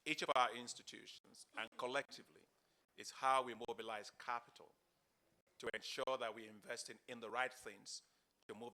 each of our institutions and collectively is how we mobilize capital to ensure that we invest in the right things to move.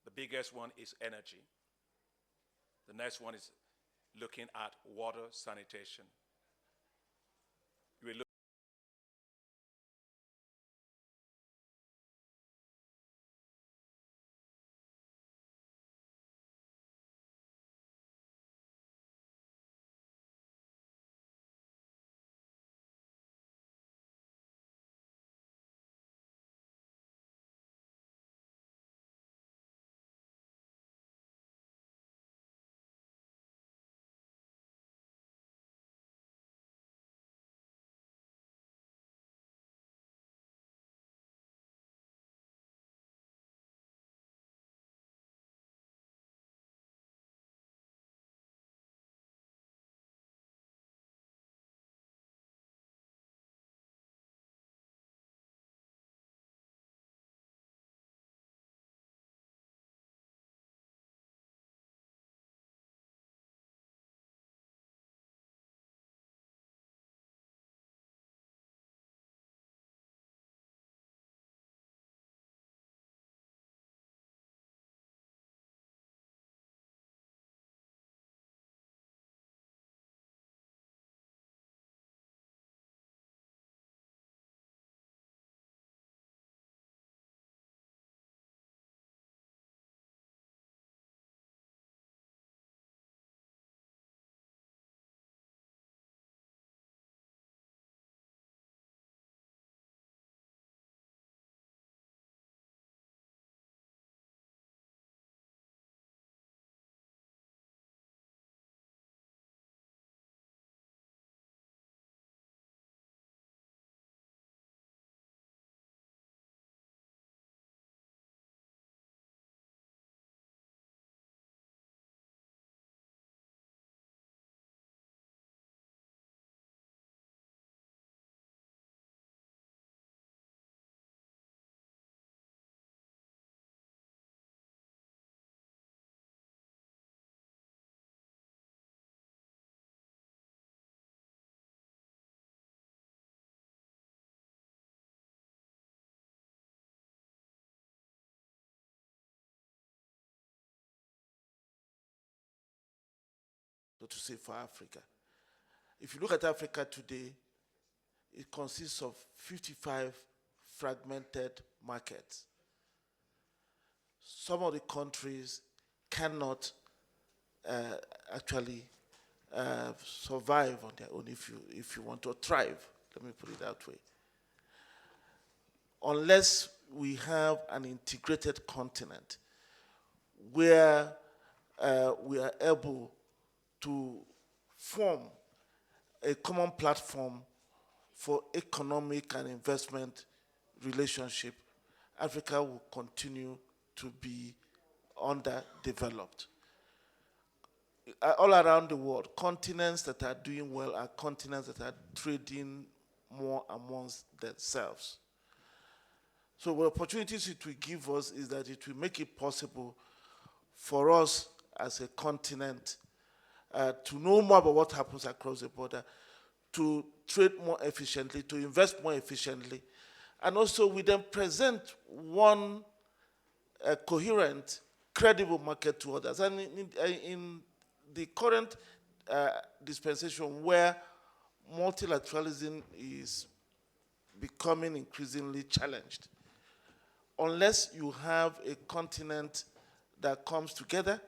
The biggest one is energy. The next one is looking at water sanitation. We look so to say, for Africa. If you look at Africa today, it consists of 55 fragmented markets. Some of the countries cannot actually survive on their own if you want to thrive. Let me put it that way. Unless we have an integrated continent where we are able to form a common platform for economic and investment relationship, Africa will continue to be underdeveloped. All around the world, continents that are doing well are continents that are trading more amongst themselves. So the opportunities it will give us is that it will make it possible for us as a continent to know more about what happens across the border, to trade more efficiently, to invest more efficiently, and also we then present one coherent, credible market to others. And in the current dispensation where multilateralism is becoming increasingly challenged, unless you have a continent that comes together,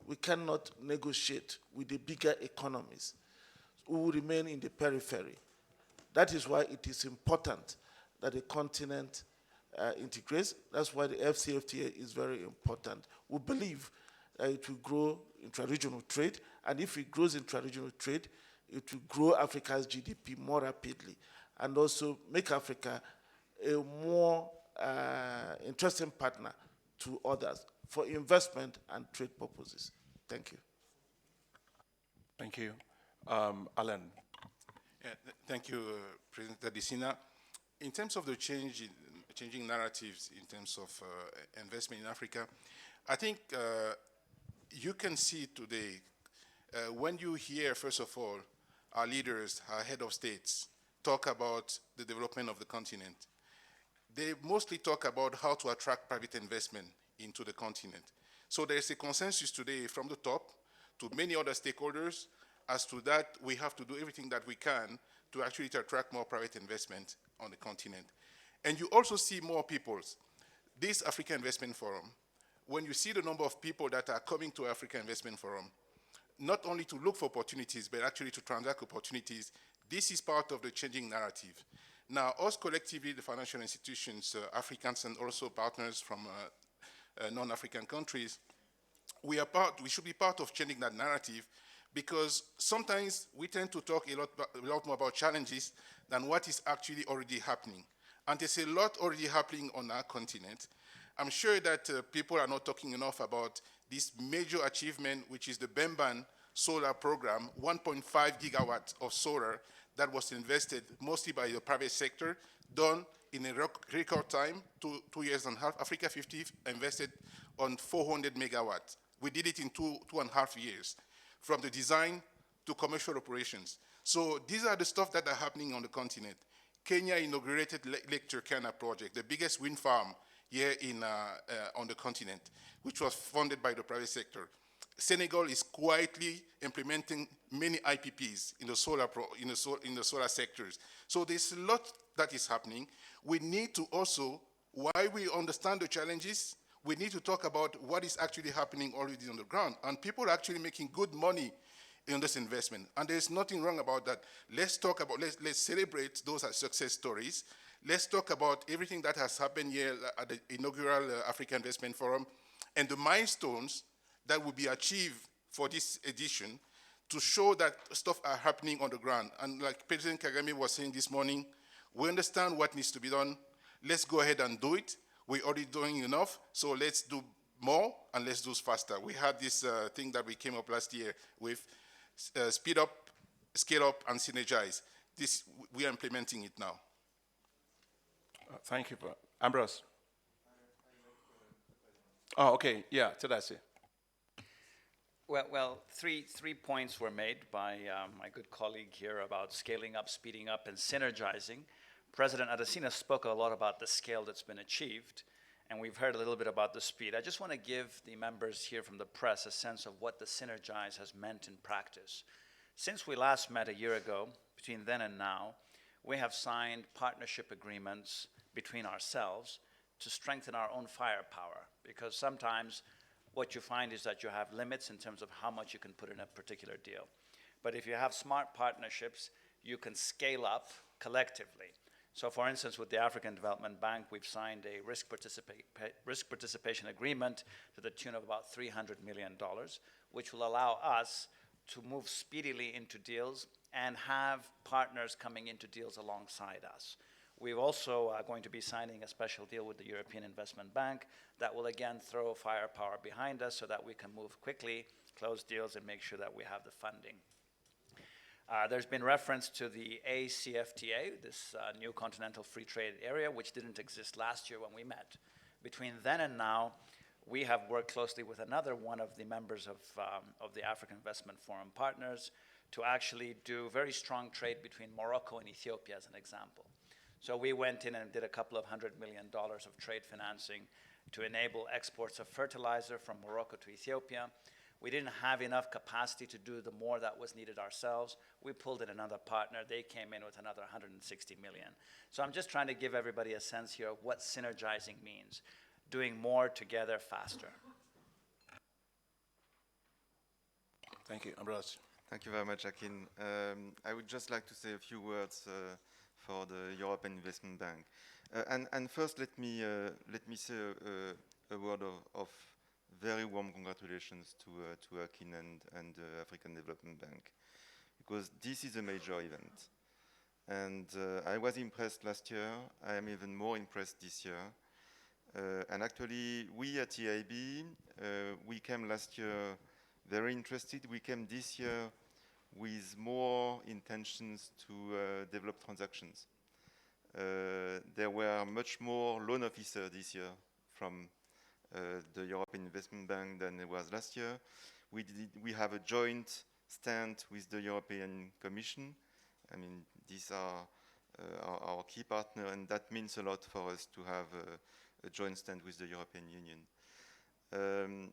we cannot negotiate with the bigger economies. We will remain in the periphery. That is why it is important that the continent integrates. That's why the FCFTA is very important. We believe that it will grow intra-regional trade, and if it grows intra-regional trade, it will grow Africa's GDP more rapidly, and also make Africa a more interesting partner to others for investment and trade purposes. Thank you. Thank you. Alan. Yeah, thank you, President Adesina. In terms of the changing narratives in terms of investment in Africa, I think you can see today, when you hear, first of all, our leaders, our head of states, talk about the development of the continent, they mostly talk about how to attract private investment into the continent. So there is a consensus today from the top to many other stakeholders as to that we have to do everything that we can to actually attract more private investment on the continent. And you also see more peoples. This Africa Investment Forum, when you see the number of people that are coming to Africa Investment Forum, not only to look for opportunities, but actually to transact opportunities, this is part of the changing narrative. Now, us collectively, the financial institutions, Africans and also partners from non-African countries, we should be part of changing that narrative, because sometimes we tend to talk a lot more about challenges than what is actually already happening. And there's a lot already happening on our continent. I'm sure that people are not talking enough about this major achievement, which is the Bemban solar program, 1.5 gigawatts of solar that was invested mostly by the private sector, done in a record time, 2 years and a half. Africa 50 invested on 400 megawatts. We did it in two and a half years, from the design to commercial operations. So these are the stuff that are happening on the continent. Kenya inaugurated Lake Turkana project, the biggest wind farm here on the continent, which was funded by the private sector. Senegal is quietly implementing many IPPs in the solar sectors. So there's a lot that is happening. We need to also, while we understand the challenges, we need to talk about what is actually happening already on the ground. And people are actually making good money in this investment. And there's nothing wrong about that. Let's talk about, let's celebrate those as success stories. Let's talk about everything that has happened here at the inaugural Africa Investment Forum and the milestones that will be achieved for this edition to show that stuff are happening on the ground. And like President Kagame was saying this morning, we understand what needs to be done. Let's go ahead and do it. We're already doing enough, so let's do more and let's do it faster. We had this thing that we came up last year with speed up, scale up, and synergize. This, we are implementing it now. Thank you, Ambrose. Oh, okay, yeah, Tadasi. Well, three points were made by my good colleague here about scaling up, speeding up, and synergizing. President Adesina spoke a lot about the scale that's been achieved, and we've heard a little bit about the speed. I just want to give the members here from the press a sense of what the synergize has meant in practice. Since we last met a year ago, between then and now, we have signed partnership agreements between ourselves to strengthen our own firepower, because sometimes what you find is that you have limits in terms of how much you can put in a particular deal. But if you have smart partnerships, you can scale up collectively. So for instance, with the African Development Bank, we've signed a risk participation agreement to the tune of about $300 million, which will allow us to move speedily into deals and have partners coming into deals alongside us. We're also going to be signing a special deal with the European Investment Bank that will again throw firepower behind us so that we can move quickly, close deals, and make sure that we have the funding. There's been reference to the ACFTA, this new continental free trade area, which didn't exist last year when we met. Between then and now, we have worked closely with another one of the members of the African Investment Forum partners to actually do very strong trade between Morocco and Ethiopia, as an example. So we went in and did a couple of $100 million of trade financing to enable exports of fertilizer from Morocco to Ethiopia. We didn't have enough capacity to do the more that was needed ourselves. We pulled in another partner. They came in with another 160 million. So I'm just trying to give everybody a sense here of what synergizing means, doing more together faster. Thank you. Ambroise. Thank you very much, Akin. I would just like to say a few words for the European Investment Bank. And first, let me say a word of very warm congratulations to Akin and the African Development Bank, because this is a major event. And I was impressed last year. I am even more impressed this year. And actually, we at EIB, we came last year very interested. We came this year with more intentions to develop transactions. There were much more loan officers this year from the European Investment Bank than there was last year. We have a joint stand with the European Commission. I mean, these are our key partner, and that means a lot for us to have a joint stand with the European Union.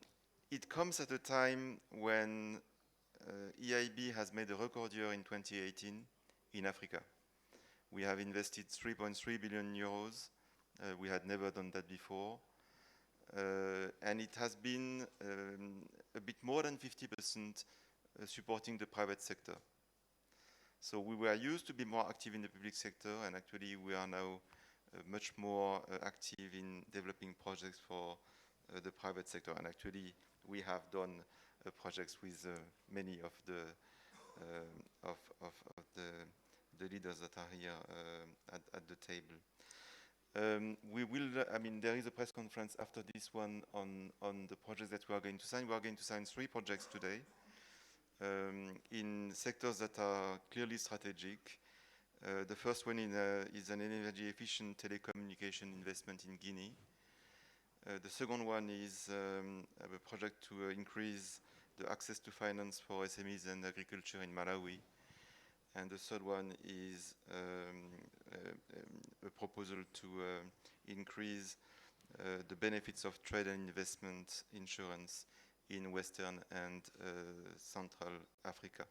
It comes at a time when EIB has made a record year in 2018 in Africa. We have invested 3.3 billion euros. We had never done that before. And it has been a bit more than 50% supporting the private sector. So we were used to be more active in the public sector, and actually we are now much more active in developing projects for the private sector. And actually we have done projects with many of the leaders that are here at the table. We will, I mean, there is a press conference after this one on the projects that we are going to sign. We are going to sign 3 projects today in sectors that are clearly strategic. The first one is an energy efficient telecommunication investment in Guinea. The second one is a project to increase the access to finance for SMEs and agriculture in Malawi. And the third one is a proposal to increase the benefits of trade and investment insurance in Western and Central Africa.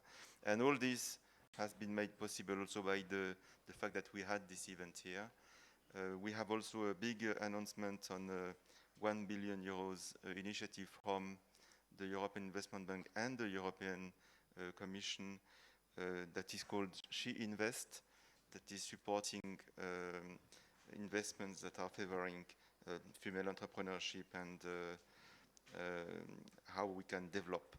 And all this has been made possible also by the fact that we had this event here. We have also a big announcement on 1 billion euros initiative from the European Investment Bank and the European Commission that is called She Invest, that is supporting investments that are favoring female entrepreneurship and how we can develop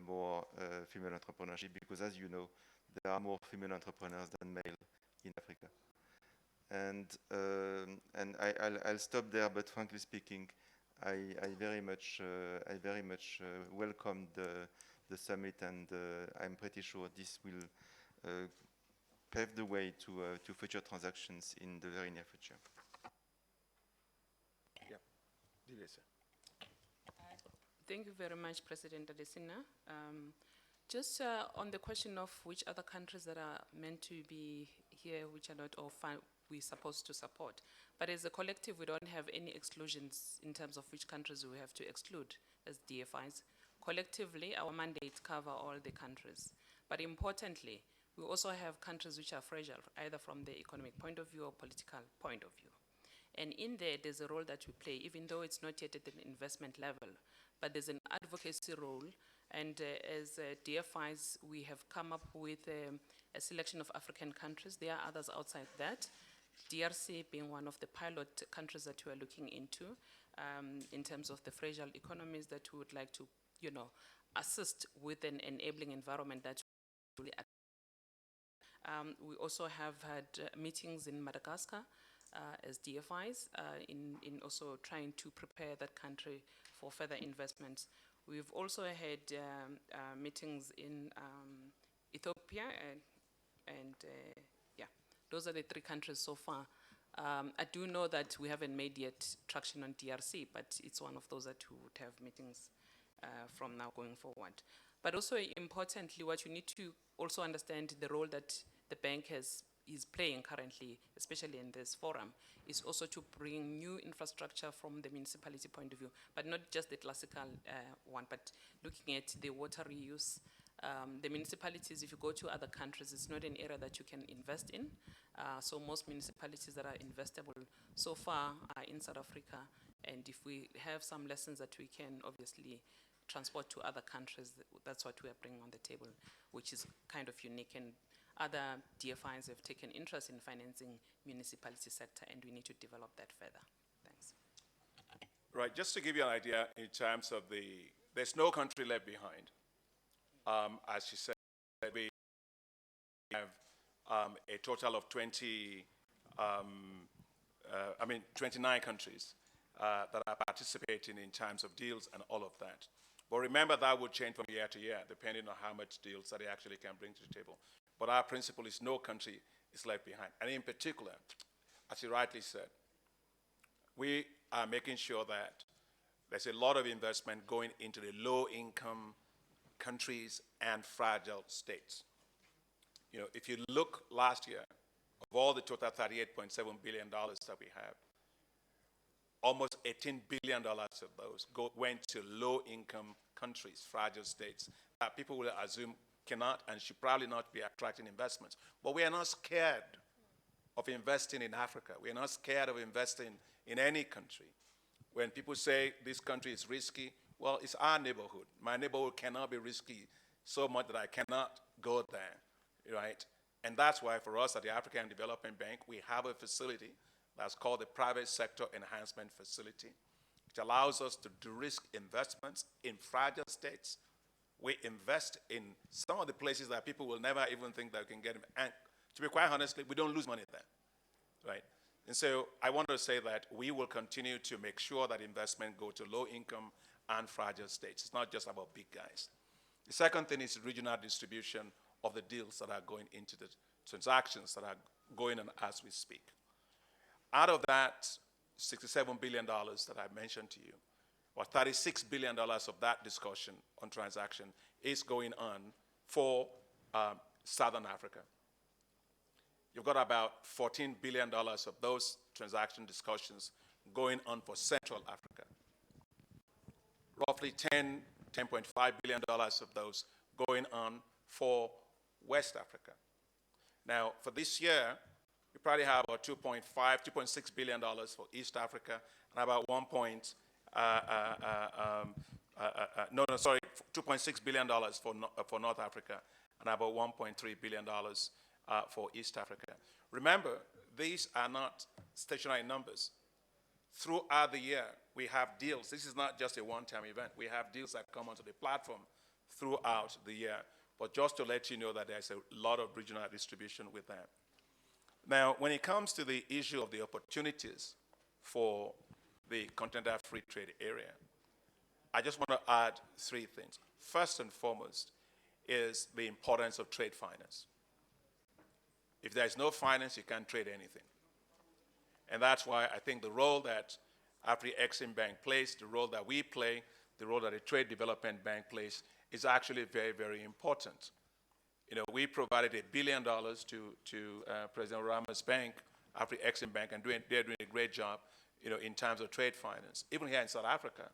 more female entrepreneurship, because as you know, there are more female entrepreneurs than male in Africa. And I'll stop there, but frankly speaking, I very much welcome the summit, and I'm pretty sure this will pave the way to future transactions in the very near future. Yeah. Thank you very much, President Adesina. Just on the question of which other countries that are meant to be here, which are not, or we're supposed to support. But as a collective, we don't have any exclusions in terms of which countries we have to exclude as DFIs. Collectively, our mandates cover all the countries. But importantly, we also have countries which are fragile, either from the economic point of view or political point of view. And in there's a role that we play, even though it's not yet at the investment level. but there's an advocacy role. And as DFIs, we have come up with a selection of African countries. There are others outside that. DRC being one of the pilot countries that we are looking into in terms of the fragile economies that we would like to, assist with an enabling environment that really. We also have had meetings in Madagascar as DFIs in also trying to prepare that country for further investments. We've also had meetings in Ethiopia and yeah, those are the 3 countries so far. I do know that we haven't made yet traction on DRC, but it's one of those that we would have meetings from now going forward. But also importantly, what you need to also understand the role that the bank is playing currently, especially in this forum, is also to bring new infrastructure from the municipality point of view, but not just the classical one, but looking at the water reuse. The municipalities, if you go to other countries, it's not an area that you can invest in. So most municipalities that are investable so far are in South Africa. And if we have some lessons that we can obviously transport to other countries, that's what we are bringing on the table, which is kind of unique. And other DFIs have taken interest in financing municipality sector, and we need to develop that further. Thanks. Right, just to give you an idea in terms of there's no country left behind. As she said, we have a total of 29 countries that are participating in terms of deals and all of that. But remember, that would change from year to year, depending on how much deals that they actually can bring to the table. But our principle is no country is left behind. And in particular, as you rightly said, we are making sure that there's a lot of investment going into the low-income countries and fragile states. If you look last year, of all the total $38.7 billion that we have, almost $18 billion of those went to low-income countries, fragile states, that people will assume cannot and should probably not be attracting investments. But we are not scared of investing in Africa. We are not scared of investing in any country. When people say this country is risky, well, it's our neighborhood. My neighborhood cannot be risky so much that I cannot go there, right? And that's why for us at the African Development Bank, we have a facility that's called the Private Sector Enhancement Facility, which allows us to do risk investments in fragile states. We invest in some of the places that people will never even think that we can get them. And to be quite honest, we don't lose money there, right? And so I want to say that we will continue to make sure that investment go to low-income and fragile states. It's not just about big guys. The second thing is regional distribution of the deals that are going into the transactions that are going on as we speak. Out of that $67 billion that I mentioned to you, or $36 billion of that discussion on transaction is going on for Southern Africa. You've got about $14 billion of those transaction discussions going on for Central Africa. Roughly $10.5 billion of those going on for West Africa. Now, for this year, we probably have about $2.6 billion for East Africa, and about $2.6 billion for North Africa, and about $1.3 billion for East Africa. Remember, these are not stationary numbers. Throughout the year, we have deals. This is not just a one-time event. We have deals that come onto the platform throughout the year. But just to let you know that there's a lot of regional distribution with that. Now, when it comes to the issue of the opportunities for the Continental Free Trade Area, I just want to add 3 things. First and foremost is the importance of trade finance. If there's no finance, you can't trade anything. And that's why I think the role that Afri-Exim Bank plays, the role that we play, the role that the Trade Development Bank plays is actually very, very important. We provided $1 billion to President Rama's bank, Afri-Exim Bank, and they're doing a great job, in terms of trade finance. Even here in South Africa,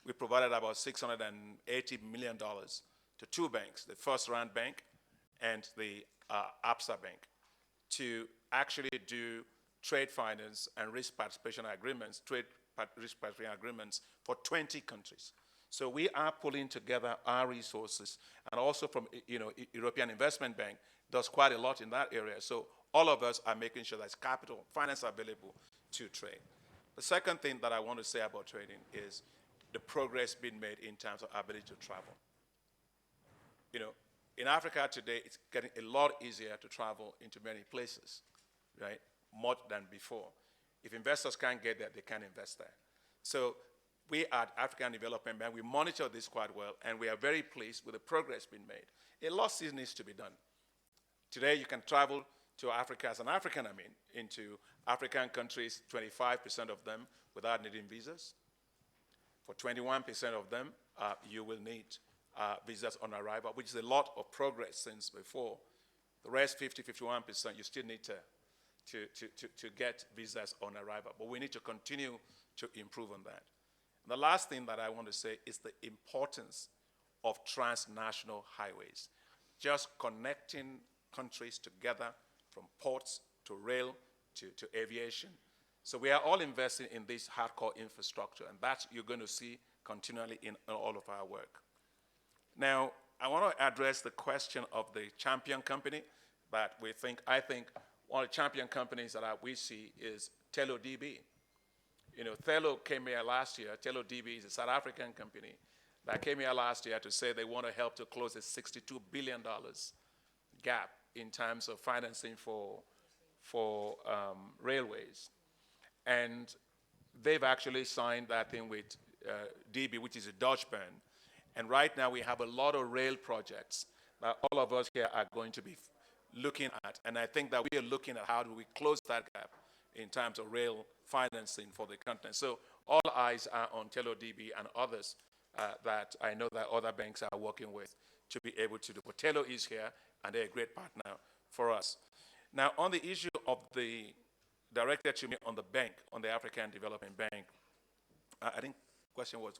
we provided about $680 million to 2 banks, the First Rand Bank and the ABSA Bank, to actually do trade finance and risk participation agreements, risk participation agreements for 20 countries. So we are pulling together our resources, and also from European Investment Bank does quite a lot in that area. So all of us are making sure there's capital, finance available to trade. The second thing that I want to say about trading is the progress being made in terms of ability to travel. In Africa today, it's getting a lot easier to travel into many places, right? More than before. If investors can't get there, they can't invest there. So we at African Development Bank, we monitor this quite well, and we are very pleased with the progress being made. A lot still needs to be done. Today, you can travel to Africa as an African, into African countries, 25% of them without needing visas. For 21% of them, you will need visas on arrival, which is a lot of progress since before. The rest, 51%, you still need to get visas on arrival. But we need to continue to improve on that. And the last thing that I want to say is the importance of transnational highways, just connecting countries together from ports to rail to aviation. So we are all investing in this hardcore infrastructure, and that you're going to see continually in all of our work. Now, I want to address the question of the champion company that I think one of the champion companies that we see is TeloDB. Telo came here last year. TeloDB is a South African company that came here last year to say they want to help to close a $62 billion gap in terms of financing for railways. And they've actually signed that thing with DB, which is a Dutch band. And right now we have a lot of rail projects that all of us here are going to be looking at. And I think that we are looking at how do we close that gap in terms of rail financing for the continent. So all eyes are on TeloDB and others that I know that other banks are working with to be able to do. But Telo is here, and they're a great partner for us. Now, on the issue of the directed to me on the bank, on the African Development Bank, I think the question was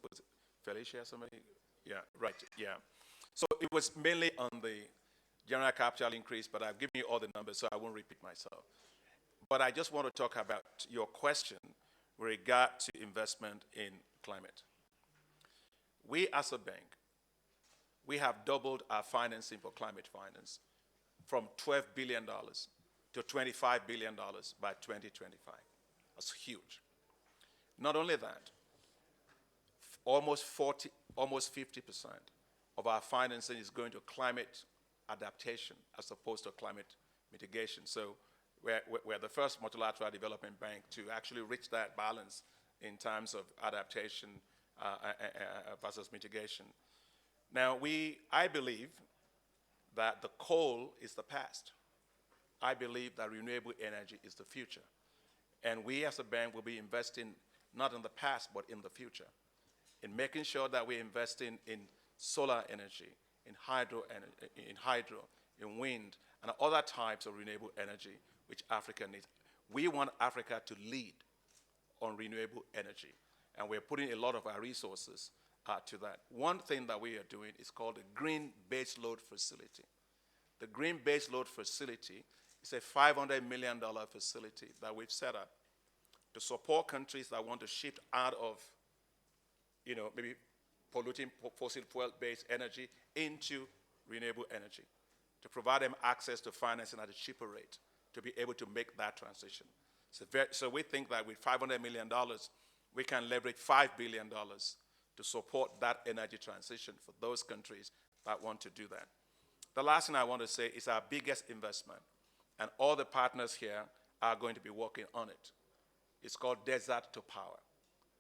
Felicia, somebody? Yeah, right, yeah. So it was mainly on the general capital increase, but I've given you all the numbers, so I won't repeat myself. But I just want to talk about your question with regard to investment in climate. We as a bank, we have doubled our financing for climate finance from $12 billion to $25 billion by 2025. That's huge. Not only that, almost 50% of our financing is going to climate adaptation as opposed to climate mitigation. So we're the first multilateral development bank to actually reach that balance in terms of adaptation versus mitigation. Now, I believe that the coal is the past. I believe that renewable energy is the future. And we as a bank will be investing not in the past, but in the future, in making sure that we're investing in solar energy, in hydro, in wind, and other types of renewable energy which Africa needs. We want Africa to lead on renewable energy, and we're putting a lot of our resources to that. One thing that we are doing is called the Green Baseload Facility. The Green Baseload Facility is a $500 million facility that we've set up to support countries that want to shift out of, maybe polluting fossil fuel-based energy into renewable energy, to provide them access to financing at a cheaper rate to be able to make that transition. So we think that with $500 million, we can leverage $5 billion to support that energy transition for those countries that want to do that. The last thing I want to say is our biggest investment, and all the partners here are going to be working on it. It's called Desert to Power.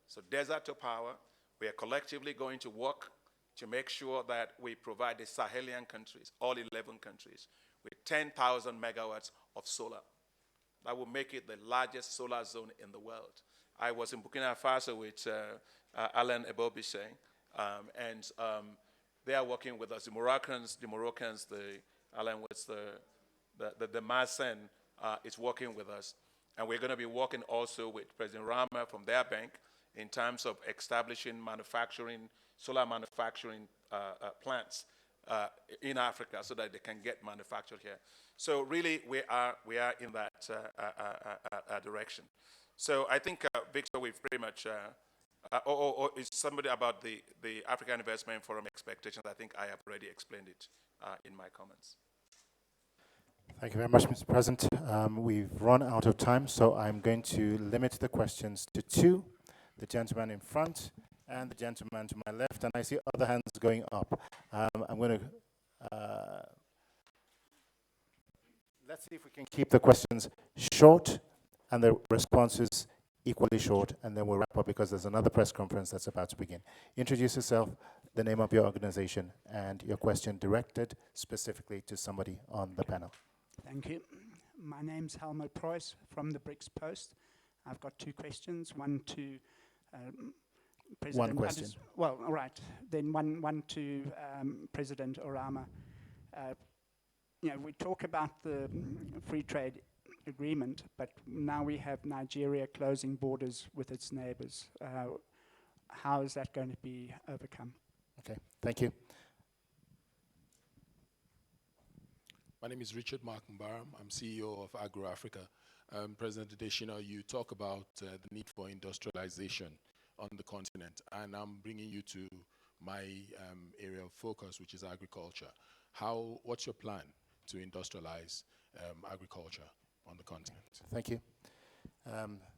So Desert to Power, we are collectively going to work to make sure that we provide the Sahelian countries, all 11 countries, with 10,000 megawatts of solar. That will make it the largest solar zone in the world. I was in Burkina Faso with Alain Ebobise, and they are working with us. The Moroccans, Alain was the Marsen is working with us. And we're going to be working also with President Rama from their bank in terms of establishing solar manufacturing plants in Africa so that they can get manufactured here. So really, we are in that direction. So I think, Victor, we've pretty much Or is somebody about the African Investment Forum expectations? I think I have already explained it in my comments. Thank you very much, Mr. President. We've run out of time, so I'm going to limit the questions to two, the gentleman in front and the gentleman to my left, and I see other hands going up. I'm going to, let's see if we can keep the questions short and the responses equally short, and then we'll wrap up because there's another press conference that's about to begin. Introduce yourself, the name of your organization, and your question directed specifically to somebody on the panel. Thank you. My name's Helmut Preuss from the BRICS Post. I've got two questions. One to President. One question. Well, all right. Then one to President Orama. We talk about the free trade agreement, but now we have Nigeria closing borders with its neighbors. How is that going to be overcome? Okay, thank you. My name is Richard Markenbaum. I'm CEO of Agro-Africa. President Adesina, you talk about the need for industrialization on the continent, and I'm bringing you to my area of focus, which is agriculture. What's your plan to industrialize agriculture on the continent? Thank you.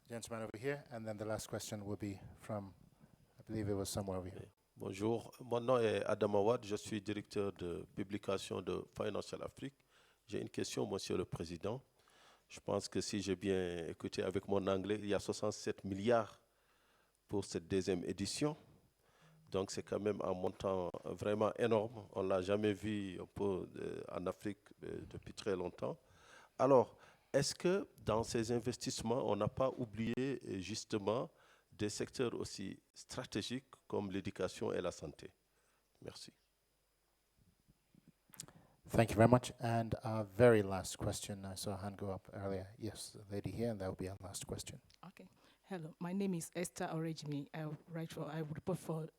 Gentleman over here, and then the last question will be from, I believe it was somewhere over here. Bonjour, mon nom est Adam Awad, je suis directeur de publication de Financial Afrique. J'ai une question, Monsieur le Président. Je pense que si j'ai bien écouté avec mon anglais, il y a 67 milliards pour cette deuxième édition. Donc c'est quand même un montant vraiment énorme. On ne l'a jamais vu en Afrique depuis très longtemps. Alors, est-ce que dans ces investissements, on n'a pas oublié justement des secteurs aussi stratégiques comme l'éducation et la santé? Merci. Thank you very much. And our very last question, I saw a hand go up earlier. Yes, the lady here, and that will be our last question. Okay. Hello, my name is Esther Orejimi. I report for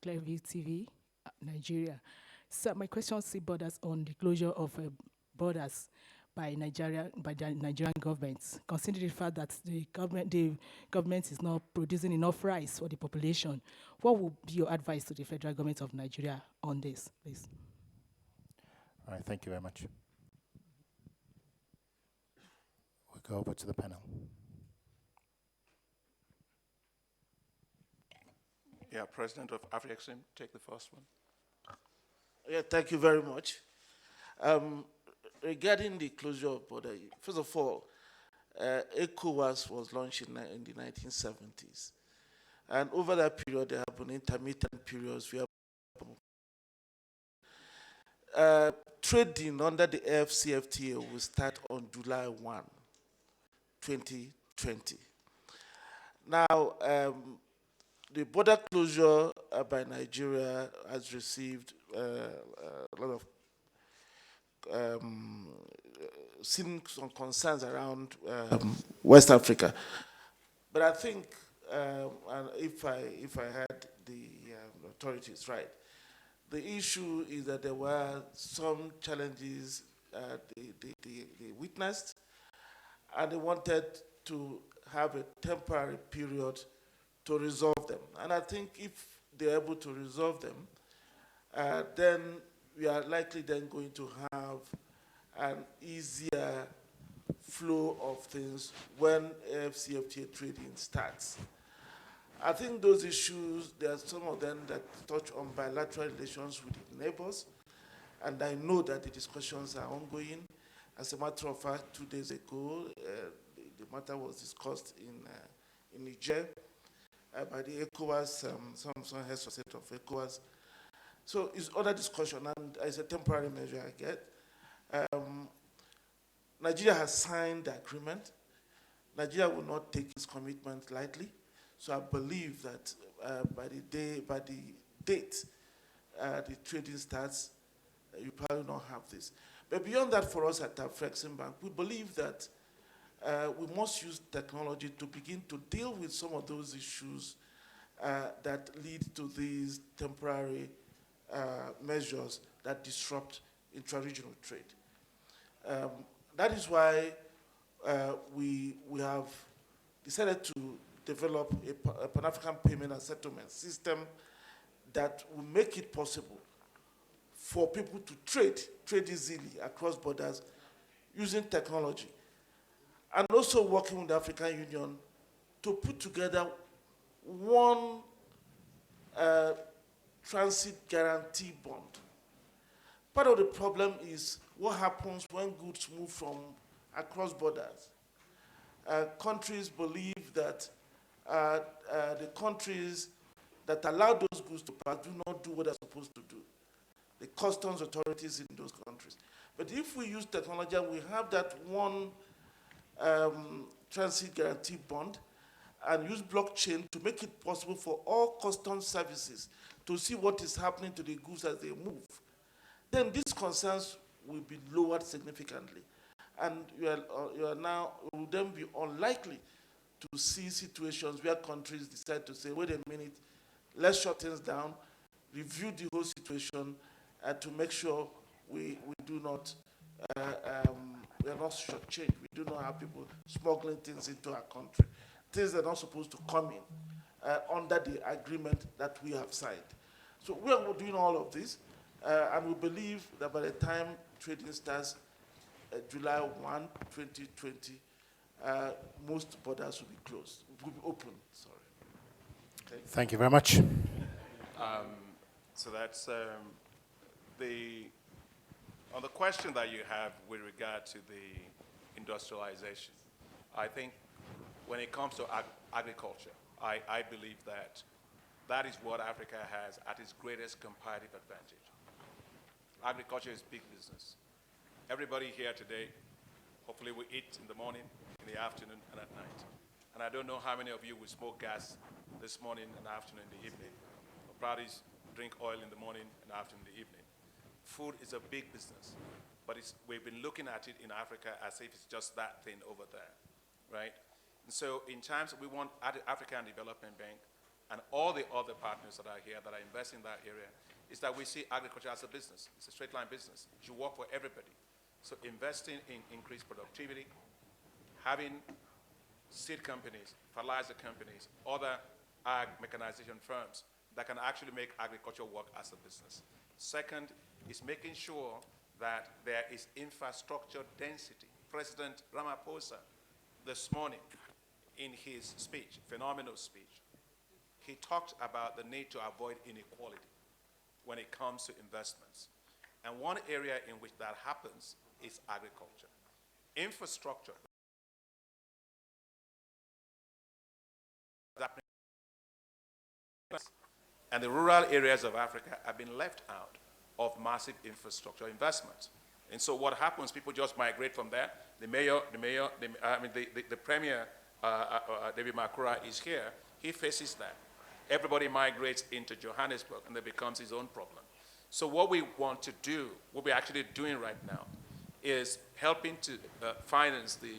Clearview TV, Nigeria. So my question borders on the closure of borders by the Nigerian government, considering the fact that the government is not producing enough rice for the population. What would be your advice to the federal government of Nigeria on this, please? All right, thank you very much. We'll go over to the panel. Yeah, President of AfriExim, take the first one. Yeah, thank you very much. Regarding the closure of border, first of all, ECOWAS was launched in the 1970s. And over that period, there have been intermittent periods where trading under the AfCFTA will start on July 1, 2020. Now, the border closure by Nigeria has received a lot of seen some concerns around West Africa. But I think, and if I had the authorities right, the issue is that there were some challenges they witnessed, and they wanted to have a temporary period to resolve them. And I think if they're able to resolve them, then we are likely then going to have an easier flow of things when FCFTA trading starts. I think those issues, there are some of them that touch on bilateral relations with neighbors, and I know that the discussions are ongoing. As a matter of fact, 2 days ago, the matter was discussed in Niger by the ECOWAS, some heads of state of ECOWAS. So it's other discussion, and it's a temporary measure, I get. Nigeria has signed the agreement. Nigeria will not take its commitment lightly. So I believe that by the date the trading starts, you probably not have this. But beyond that, for us at AfriExim Bank, we believe that we must use technology to begin to deal with some of those issues that lead to these temporary measures that disrupt intra-regional trade. That is why we have decided to develop a Pan-African payment and settlement system that will make it possible for people to trade easily across borders using technology. And also working with the African Union to put together one transit guarantee bond. Part of the problem is what happens when goods move from across borders. Countries believe that the countries that allow those goods to pass do not do what they're supposed to do. The customs authorities in those countries. But if we use technology and we have that one transit guarantee bond and use blockchain to make it possible for all customs services to see what is happening to the goods as they move, then these concerns will be lowered significantly. And you are now, it will then be unlikely to see situations where countries decide to say, wait a minute, let's shut things down, review the whole situation, to make sure we do not, we are not shortchanged. We do not have people smuggling things into our country. Things that are not supposed to come in under the agreement that we have signed. So we are doing all of this, and we believe that by the time trading starts July 1, 2020, most borders will be closed, will be open, sorry. Okay. Thank you very much. So that's on the question that you have with regard to the industrialization. I think when it comes to agriculture, I believe that that is what Africa has at its greatest competitive advantage. Agriculture is big business. Everybody here today, hopefully we eat in the morning, in the afternoon, and at night. And I don't know how many of you will smoke gas this morning and afternoon and the evening. Or probably drink oil in the morning and afternoon and the evening. Food is a big business, but we've been looking at it in Africa as if it's just that thing over there, right? And so in terms of, we want African Development Bank and all the other partners that are here that are investing in that area, is that we see agriculture as a business. It's a straight line business. It should work for everybody. So investing in increased productivity, having seed companies, fertilizer companies, other ag mechanization firms that can actually make agriculture work as a business. Second is making sure that there is infrastructure density. President Ramaphosa this morning in his speech, phenomenal speech, he talked about the need to avoid inequality when it comes to investments. And one area in which that happens is agriculture. Infrastructure. And the rural areas of Africa have been left out of massive infrastructure investments. And so what happens, people just migrate from there. The Premier, David Makura, is here. He faces that. Everybody migrates into Johannesburg, and that becomes his own problem. So what we want to do, what we're actually doing right now, is helping to finance the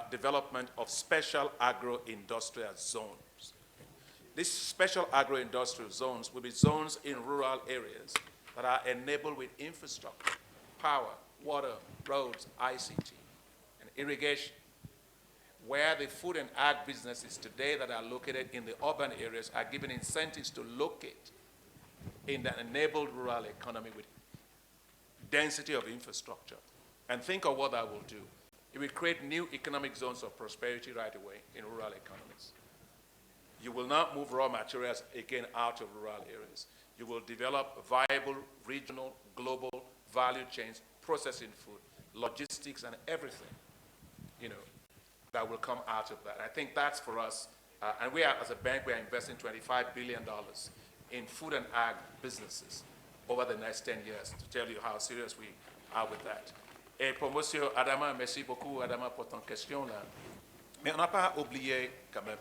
development of special agro-industrial zones. These special agro-industrial zones will be zones in rural areas that are enabled with infrastructure, power, water, roads, ICT, and irrigation, where the food and ag businesses today that are located in the urban areas are given incentives to locate in the enabled rural economy with density of infrastructure. And think of what that will do. It will create new economic zones of prosperity right away in rural economies. You will not move raw materials again out of rural areas. You will develop viable regional, global value chains, processing food, logistics, and everything, that will come out of that. I think that's for us, and we are, as a bank, we are investing $25 billion in food and ag businesses over the next 10 years, to tell you how serious we are with that. Et pour Monsieur Adama, merci beaucoup, Adama, pour ton question là. Mais on n'a pas oublié quand même.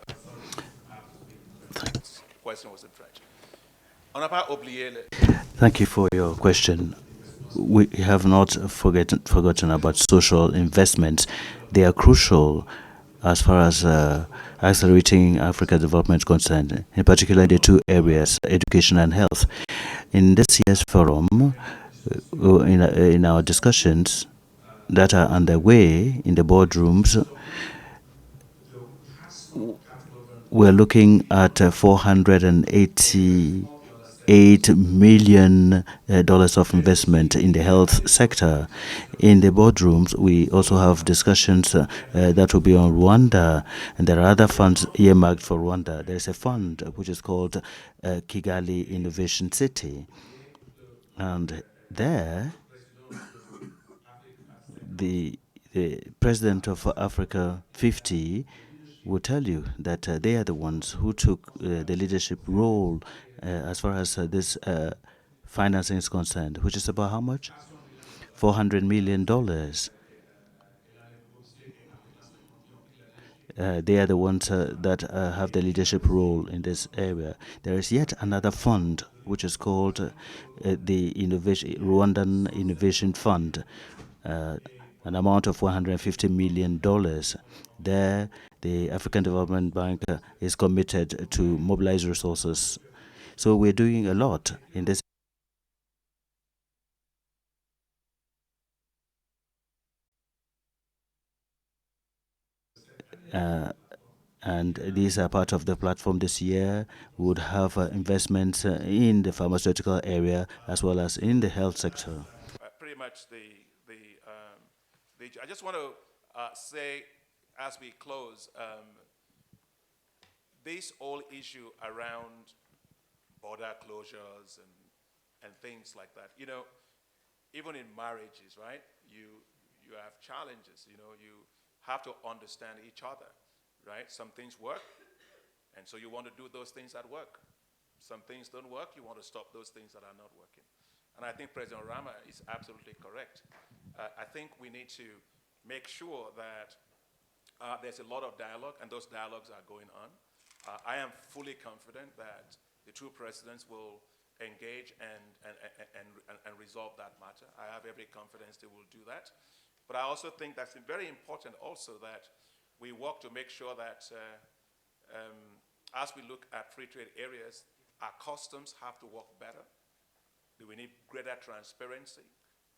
The question was in French. On n'a pas oublié. Thank you for your question. We have not forgotten about social investments. They are crucial as far as accelerating Africa development is concerned, in particular the two areas, education and health. In this year's forum, in our discussions that are underway in the boardrooms, we're looking at $488 million dollars of investment in the health sector. In the boardrooms, we also have discussions that will be on Rwanda, and there are other funds earmarked for Rwanda. There is a fund which is called Kigali Innovation City, and there the president of Africa 50 will tell you that they are the ones who took the leadership role as far as this financing is concerned, which is about how much? $400 million. They are the ones that have the leadership role in this area. There is yet another fund which is called the Rwandan Innovation Fund, an amount of $150 million. There, the African Development Bank is committed to mobilize resources. So we're doing a lot in this. And these are part of the platform this year. We would have investments in the pharmaceutical area as well as in the health sector. Pretty much I just want to say as we close, this whole issue around border closures and things like that, you know, even in marriages, right, you have challenges, you know, you have to understand each other, right? Some things work, and so you want to do those things that work. Some things don't work, you want to stop those things that are not working. And I think President Rama is absolutely correct. I think we need to make sure that there's a lot of dialogue, and those dialogues are going on. I am fully confident that the two presidents will engage and resolve that matter. I have every confidence they will do that. But I also think that's very important also that we work to make sure that as we look at free trade areas, our customs have to work better. We need greater transparency.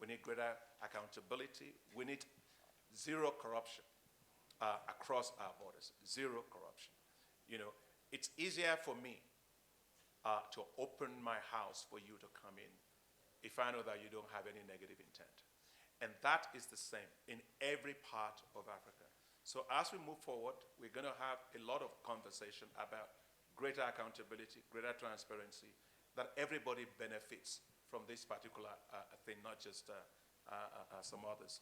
We need greater accountability. We need zero corruption across our borders, zero corruption. You know, it's easier for me to open my house for you to come in if I know that you don't have any negative intent. And that is the same in every part of Africa. So as we move forward, we're going to have a lot of conversation about greater accountability, greater transparency, that everybody benefits from this particular thing, not just some others.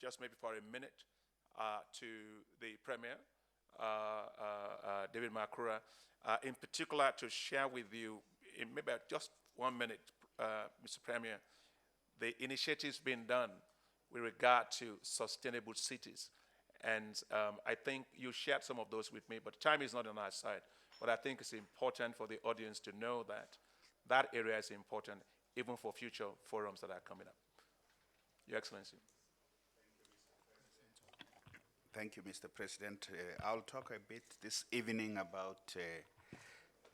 Just maybe for a minute, to the Premier, David Makura, in particular to share with you, in maybe just 1 minute, Mr. Premier, the initiatives being done with regard to sustainable cities. And I think you shared some of those with me, but time is not on our side. But I think it's important for the audience to know that that area is important even for future forums that are coming up. Your Excellency. Thank you, Mr. President. I'll talk a bit this evening about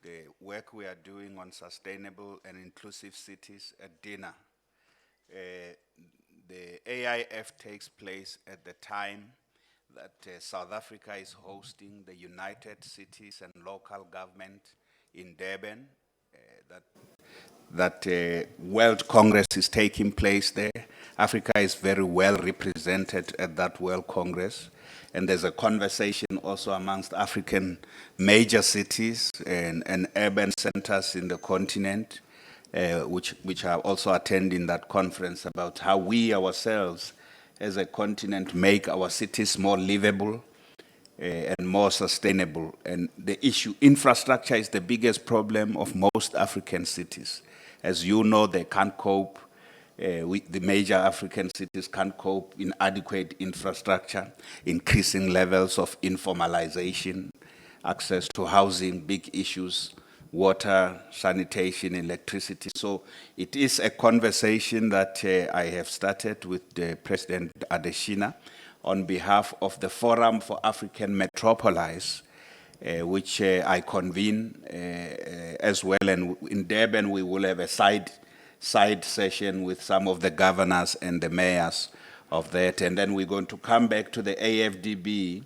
the work we are doing on sustainable and inclusive cities at dinner. The AIF takes place at the time that South Africa is hosting the United Cities and Local Government in Durban. That World Congress is taking place there. Africa is very well represented at that World Congress. And there's a conversation also amongst African major cities and urban centers in the continent, which are also attending that conference, about how we ourselves as a continent make our cities more livable and more sustainable. And the issue, infrastructure is the biggest problem of most African cities. As you know, they can't cope. The major African cities can't cope in adequate infrastructure, increasing levels of informalization, access to housing, big issues, water, sanitation, electricity. So it is a conversation that I have started with President Adesina on behalf of the Forum for African Metropolis, which I convene as well. And in Durban, we will have a side session with some of the governors and the mayors of that. And then we're going to come back to the AFDB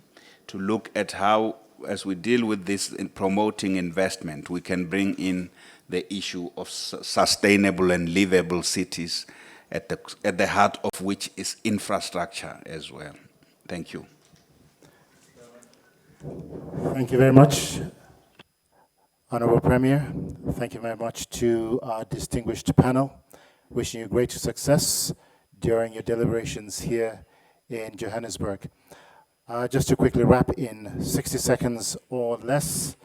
to look at how, as we deal with this in promoting investment, we can bring in the issue of sustainable and livable cities, at the heart of which is infrastructure as well. Thank you. Thank you very much, Honorable Premier. Thank you very much to our distinguished panel. Wishing you great success during your deliberations here in Johannesburg. Just to quickly wrap in 60 seconds or less,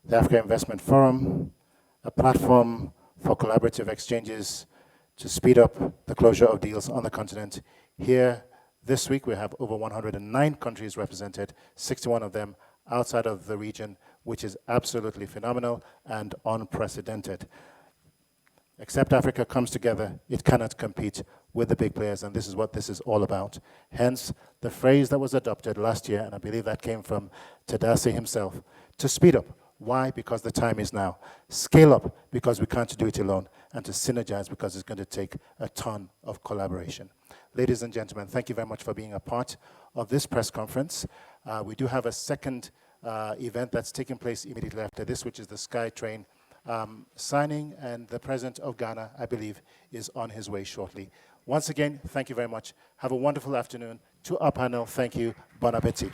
the Africa Investment Forum, a platform for collaborative exchanges to speed up the closure of deals on the continent. Here this week we have over 109 countries represented, 61 of them outside of the region, which is absolutely phenomenal and unprecedented. Except Africa comes together, it cannot compete with the big players, and this is what this is all about. Hence, the phrase that was adopted last year, and I believe that came from Tadasi himself, to speed up. Why? Because the time is now. Scale up, because we can't do it alone, and to synergize, because it's going to take a ton of collaboration. Ladies and gentlemen, thank you very much for being a part of this press conference. We do have a second event that's taking place immediately after this, which is the SkyTrain signing, and the President of Ghana, I believe, is on his way shortly. Once again, thank you very much. Have a wonderful afternoon. To our panel, thank you. Bon appetit.